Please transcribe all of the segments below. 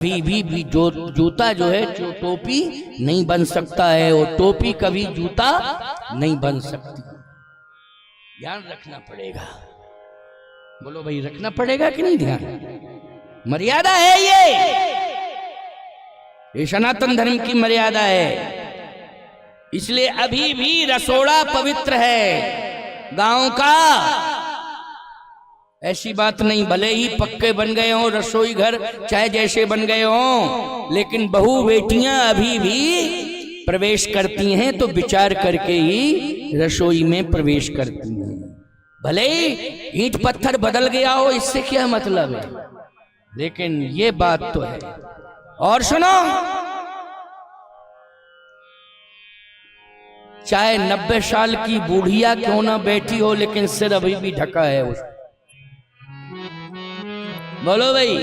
कभी भी जो जूता जो है जो टोपी नहीं बन सकता है, और टोपी कभी जूता नहीं बन सकती। ध्यान रखना पड़ेगा। बोलो भाई, रखना पड़ेगा कि नहीं ध्यान? मर्यादा है ये सनातन धर्म की मर्यादा है। इसलिए अभी भी रसोड़ा पवित्र है गांव का। ऐसी बात नहीं, भले ही पक्के बन गए हों रसोई घर, चाहे जैसे बन गए हों, लेकिन बहू बेटियां अभी भी प्रवेश करती हैं तो विचार करके ही रसोई में प्रवेश करती हैं। भले ही ईंट पत्थर बदल गया हो, इससे क्या मतलब है, लेकिन ये बात तो है। और सुनो, चाहे 90 साल की बूढ़िया क्यों ना बैठी हो, लेकिन सिर अभी भी ढका है उसका। बोलो भाई,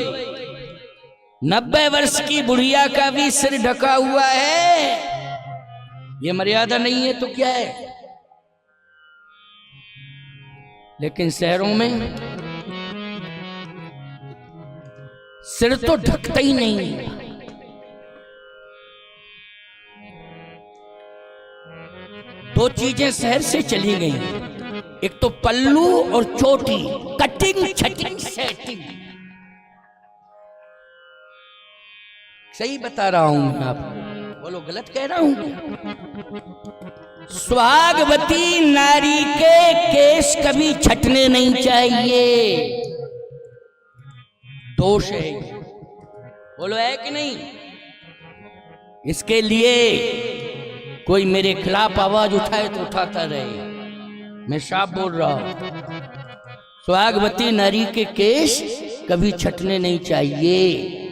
90 वर्ष की बुढ़िया का भी सिर ढका हुआ है। ये मर्यादा नहीं है तो क्या है? लेकिन शहरों में सिर तो ढकता ही नहीं। दो चीजें शहर से चली गई, एक तो पल्लू और चोटी, कटिंग छटिंग सेटिंग। सही बता रहा हूं मैं आपको, बोलो गलत कह रहा हूं? सुहागवती नारी के केश कभी छटने नहीं चाहिए, दोष है। बोलो है कि नहीं? इसके लिए कोई मेरे खिलाफ आवाज उठाए तो उठाता रहे, मैं साफ बोल रहा हूं। सुहागवती नारी के केश कभी छटने नहीं चाहिए।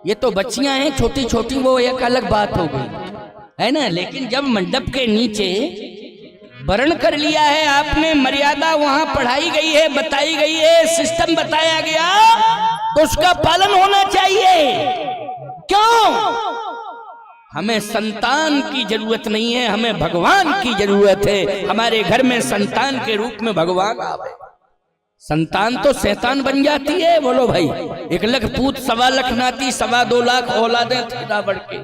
ये तो बच्चियां हैं छोटी छोटी, वो एक अलग बात हो गई है ना। लेकिन जब मंडप के नीचे वर्ण कर लिया है आपने, मर्यादा वहां पढ़ाई गई है, बताई गई है, सिस्टम बताया गया, तो उसका पालन होना चाहिए। क्यों? हमें संतान की जरूरत नहीं है, हमें भगवान की जरूरत है। हमारे घर में संतान के रूप में भगवान आवे। संतान तो शैतान बन जाती है। बोलो भाई, 1 लाख पूत 1.25 लाख नाती 2.25 लाख औलादें थेड़ा बढ़ के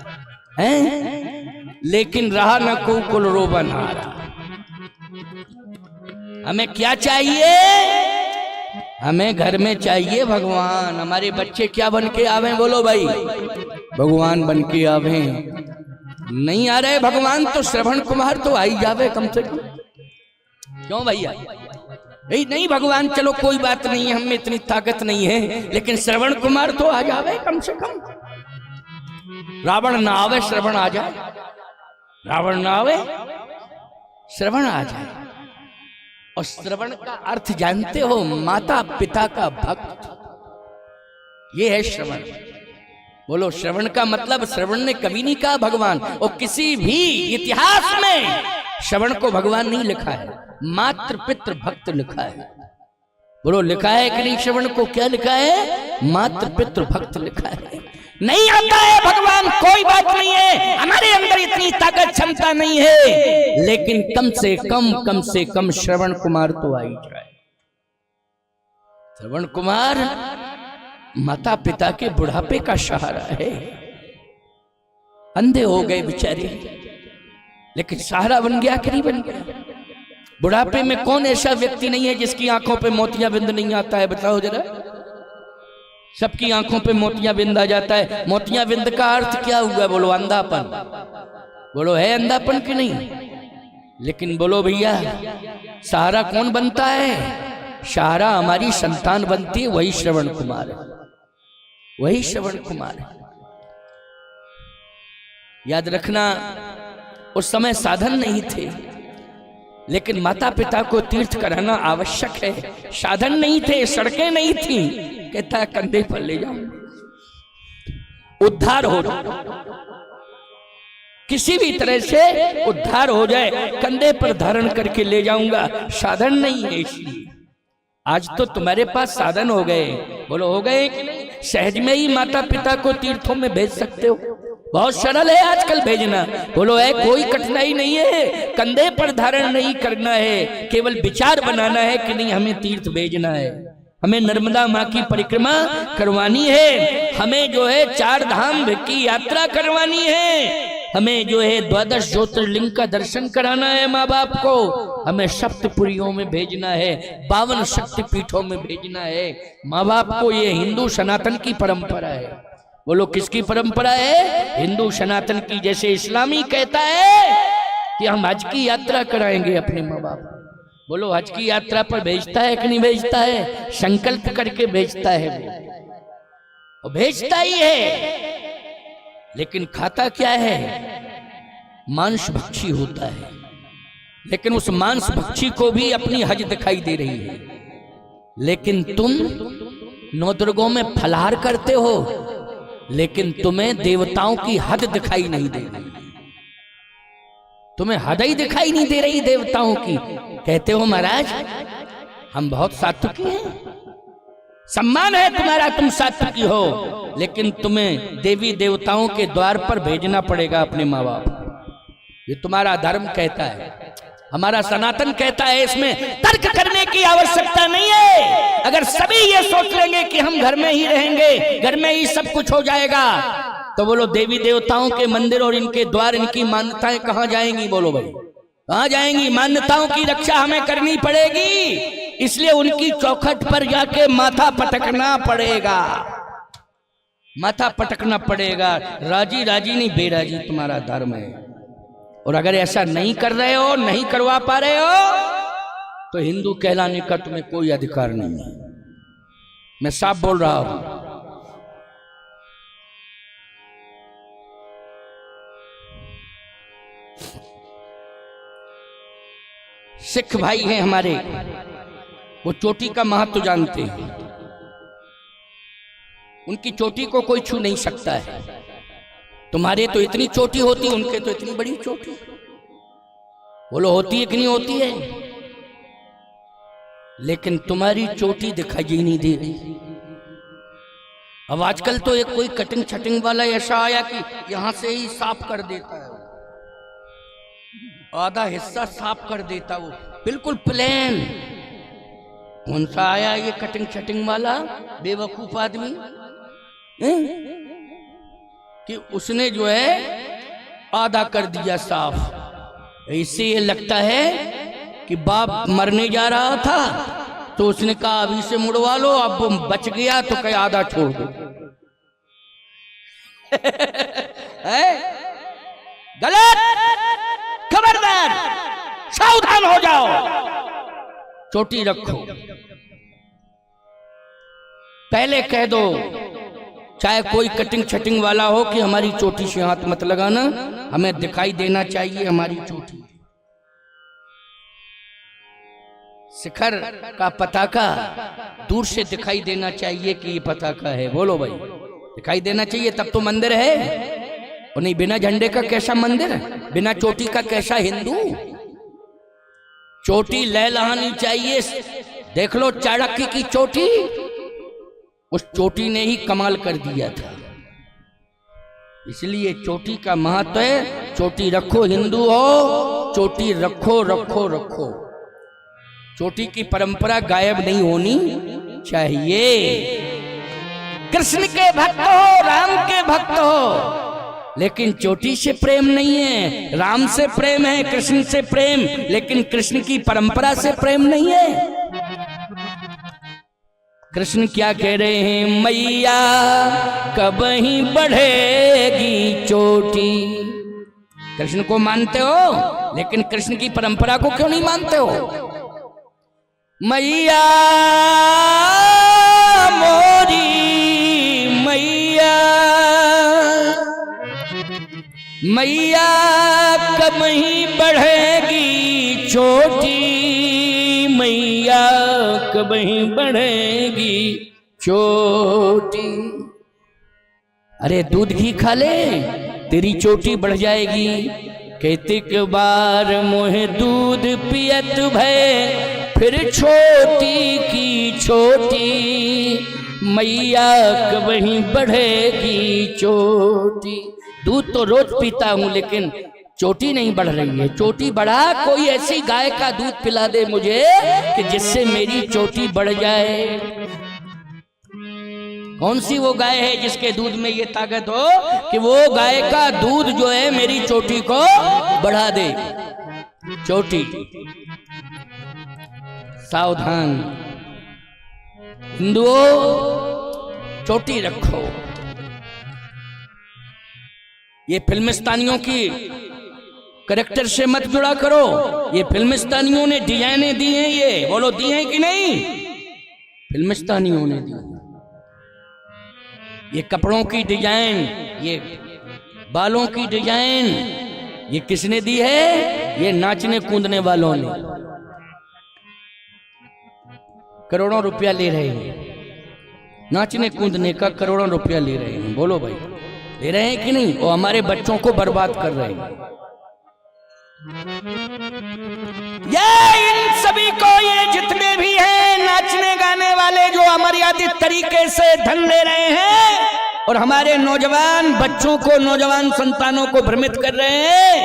हैं, लेकिन रहा न को कुल रोबन आ रहा। हमें क्या चाहिए? हमें घर में चाहिए भगवान। हमारे बच्चे क्या बन के आवे? बोलो भाई, भगवान बन के आवे। नहीं आ रहे भगवान तो श्रवण कुमार तो आई जावे कम से कम। क्यों भैया? नहीं भगवान, चलो कोई बात नहीं है, हमें इतनी ताकत नहीं है, लेकिन श्रवण कुमार तो आ जावे कम से कम। रावण ना आवे, श्रवण आ जाए। रावण ना आवे, श्रवण आ जाए। और श्रवण का अर्थ जानते हो? माता पिता का भक्त, ये है श्रवण। बोलो, श्रवण का मतलब, श्रवण ने कभी नहीं कहा भगवान, और किसी भी इतिहास में श्रवण को भगवान नहीं लिखा है, मात्र पितृ भक्त लिखा है। बोलो, लिखा है कि नहीं श्रवण को? क्या लिखा है? मात्र पितृ भक्त लिखा है। नहीं आता है भगवान, कोई बात नहीं है, हमारे अंदर इतनी ताकत क्षमता नहीं है, लेकिन कम से कम श्रवण कुमार तो आई जाए। श्रवण कुमार माता पिता के बुढ़ापे का सहारा है। अंधे हो गए बेचारे, लेकिन सहारा बन गया कि नहीं बन गया? बुढ़ापे में कौन ऐसा व्यक्ति नहीं है जिसकी आंखों पे मोतियाबिंद नहीं आता है? बताओ जरा। सबकी आंखों पे मोतियाबिंद आ जाता है। मोतियाबिंद का अर्थ क्या हुआ? बोलो, अंधापन। बोलो, है अंधापन कि नहीं? लेकिन बोलो भैया, सहारा कौन बनता है? सहारा हमारी संतान बनती है, वही श्रवण कुमार है, वही श्रवण कुमार है। याद रखना, उस समय साधन नहीं थे, लेकिन माता पिता को तीर्थ कराना आवश्यक है। साधन नहीं थे, सड़कें नहीं थी, कहता कंधे पर ले जाओ, उद्धार हो जाए, किसी भी तरह से उद्धार हो जाए, कंधे पर धारण करके ले जाऊंगा। साधन नहीं है, इसलिए आज तो तुम्हारे पास साधन हो गए। बोलो, हो गए कि नहीं? सहज में ही माता पिता को तीर्थों में भेज सकते हो, बहुत सरल है आजकल भेजना। बोलो, है कोई कठिनाई नहीं है, कंधे पर धारण नहीं करना है, केवल विचार बनाना है कि नहीं हमें तीर्थ भेजना है। हमें नर्मदा माँ की परिक्रमा करवानी है, हमें जो है 4 धाम की यात्रा करवानी है, हमें जो है 12 ज्योतिर्लिंग का दर्शन कराना है माँ बाप को, हमें सप्तपुरियों में भेजना है, 52 शक्तिपीठों में भेजना है माँ बाप को। ये हिंदू सनातन की परंपरा है। बोलो किसकी परंपरा है? हिंदू सनातन की। जैसे इस्लामी कहता है कि हम हज की यात्रा कराएंगे अपने माँ बाप, बोलो हज की यात्रा पर भेजता है कि नहीं भेजता है? संकल्प करके भेजता है वो भेजता ही है, लेकिन खाता क्या है? मांस भक्षी होता है। लेकिन उस मांस भक्षी को भी अपनी हज दिखाई दे रही है। लेकिन तुम नवदुर्गों में फलाहार करते हो, लेकिन तुम्हें देवताओं की हद दिखाई नहीं दे रही, तुम्हें हद ही दिखाई नहीं दे रही देवताओं की। कहते हो महाराज हम बहुत सात्विकी हैं, सम्मान है तुम्हारा, तुम सात्विकी हो, लेकिन तुम्हें देवी देवताओं के द्वार पर भेजना पड़ेगा अपने माँ बाप। ये तुम्हारा धर्म कहता है, हमारा सनातन कहता है। इसमें तर्क करने की आवश्यकता नहीं है। अगर सभी ये सोच लेंगे कि हम घर में ही रहेंगे, घर में ही सब कुछ हो जाएगा, तो बोलो देवी देवताओं के मंदिर और इनके द्वार, इनकी मान्यताएं कहां जाएंगी? बोलो भाई कहां जाएंगी? मान्यताओं की रक्षा हमें करनी पड़ेगी, इसलिए उनकी चौखट पर जाके माथा पटकना पड़ेगा, माथा पटकना पड़ेगा। राजी राजी नहीं, बेराजी तुम्हारा धर्म है। और अगर ऐसा नहीं कर रहे हो, नहीं करवा पा रहे हो, तो हिंदू कहलाने का तुम्हें कोई अधिकार नहीं है। मैं साफ बोल रहा हूं। सिख भाई हैं हमारे, वो चोटी का महत्व जानते हैं। उनकी चोटी को कोई छू नहीं सकता है। तुम्हारे तो इतनी चोटी होती, उनके तो इतनी बड़ी चोटी। बोलो होती है कि नहीं होती है? लेकिन तुम्हारी चोटी दिखाई नहीं दे रही। अब आजकल तो एक कोई कटिंग छटिंग वाला ऐसा आया कि यहां से ही साफ कर देता है, आधा हिस्सा साफ कर देता, वो बिल्कुल प्लेन। कौन सा आया ये कटिंग छटिंग वाला बेवकूफ आदमी कि उसने जो है आधा कर दिया साफ। इससे ये लगता है कि बाप मरने जा रहा था, तो उसने कहा अभी से मुड़वा लो, अब वो बच गया तो कहीं आधा छोड़ दो। गलत, खबरदार, सावधान हो जाओ। चोटी रखो, पहले कह दो, चाहे कोई कटिंग छटिंग वाला हो, कि हमारी चोटी से हाथ मत लगाना, हमें दिखाई देना चाहिए हमारी चोटी। शिखर का पताका दूर से दिखाई देना चाहिए कि ये पताका है। बोलो भाई दिखाई देना चाहिए, तब तो मंदिर है। और नहीं बिना झंडे का कैसा मंदिर, बिना चोटी का कैसा हिंदू। चोटी लहलहानी चाहिए। देख लो चाणक्य की चोटी, उस चोटी ने ही कमाल कर दिया था। इसलिए चोटी का महत्व है। चोटी रखो, हिंदू हो चोटी रखो रखो रखो। चोटी की परंपरा गायब नहीं होनी चाहिए। कृष्ण के भक्त हो, राम के भक्त हो, लेकिन चोटी से प्रेम नहीं है। राम से प्रेम है, कृष्ण से प्रेम, लेकिन कृष्ण की परंपरा से प्रेम नहीं है। कृष्ण क्या कह रहे हैं? मैया कब ही बढ़ेगी चोटी। कृष्ण को मानते हो, लेकिन कृष्ण की परंपरा को क्यों नहीं मानते हो? मैया मोरी मैया, मैया कब ही बढ़ेगी चोटी, मैया कब ही बढ़ेगी चोटी। अरे दूध घी खा ले, तेरी चोटी बढ़ जाएगी। कहतिक बार मोहे दूध पियत भय, फिर छोटी की छोटी, मैया कब ही बढ़ेगी चोटी। दूध तो रोज पीता हूं, लेकिन चोटी नहीं बढ़ रही है। चोटी बढ़ा, कोई ऐसी गाय का दूध पिला दे मुझे कि जिससे मेरी चोटी बढ़ जाए। कौन सी वो गाय है जिसके दूध में ये ताकत हो कि वो गाय का दूध जो है मेरी चोटी को बढ़ा दे। चोटी, सावधान हिंदुओं, चोटी रखो। ये फिल्मिस्तानियों की करेक्टर से मत जुड़ा करो। ये फिल्मिस्तानियों ने डिजाइनें दी हैं, ये बोलो दी हैं कि नहीं? फिल्मिस्तानियों ने दी। ये कपड़ों की डिजाइन, ये बालों की डिजाइन, ये किसने दी है? ये नाचने कूदने वालों ने। करोड़ों रुपया ले रहे हैं नाचने कूदने का, करोड़ों रुपया ले रहे हैं। बोलो भाई, ले रहे हैं कि नहीं? वो हमारे बच्चों को बर्बाद कर रहे हैं। ये इन सभी को, ये जितने भी हैं नाचने गाने वाले जो अमर्यादित तरीके से धन ले रहे हैं और हमारे नौजवान बच्चों को, नौजवान संतानों को भ्रमित कर रहे हैं,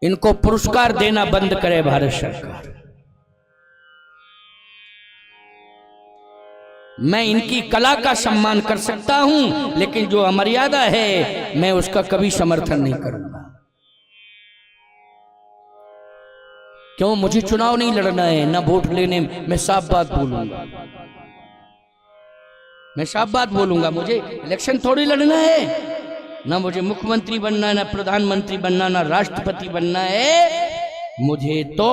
इनको पुरस्कार देना बंद करे भारत सरकार। मैं इनकी कला का सम्मान कर सकता हूं, लेकिन जो अमर्यादा है मैं उसका कभी समर्थन नहीं करूंगा। क्यों? मुझे चुनाव नहीं लड़ना है, ना वोट लेने। मैं साफ बात बोलूंगा, मैं साफ बात बोलूंगा। मुझे इलेक्शन थोड़ी लड़ना है, ना मुझे मुख्यमंत्री बनना है, ना प्रधानमंत्री बनना, ना राष्ट्रपति बनना है। मुझे तो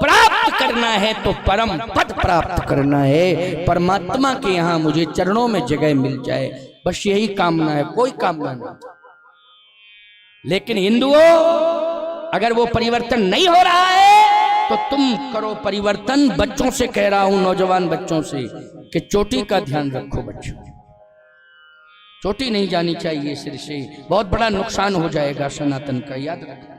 प्राप्त करना है, तो परम पद प्राप्त करना है। परमात्मा के यहां मुझे चरणों में जगह मिल जाए, बस यही कामना है, कोई कामना नहीं। लेकिन हिंदुओं, अगर वो परिवर्तन नहीं हो रहा है तो तुम करो परिवर्तन। बच्चों से कह रहा हूं, नौजवान बच्चों से, कि चोटी का ध्यान रखो बच्चों। चोटी नहीं जानी चाहिए सिर से, बहुत बड़ा नुकसान हो जाएगा सनातन का, याद रखना।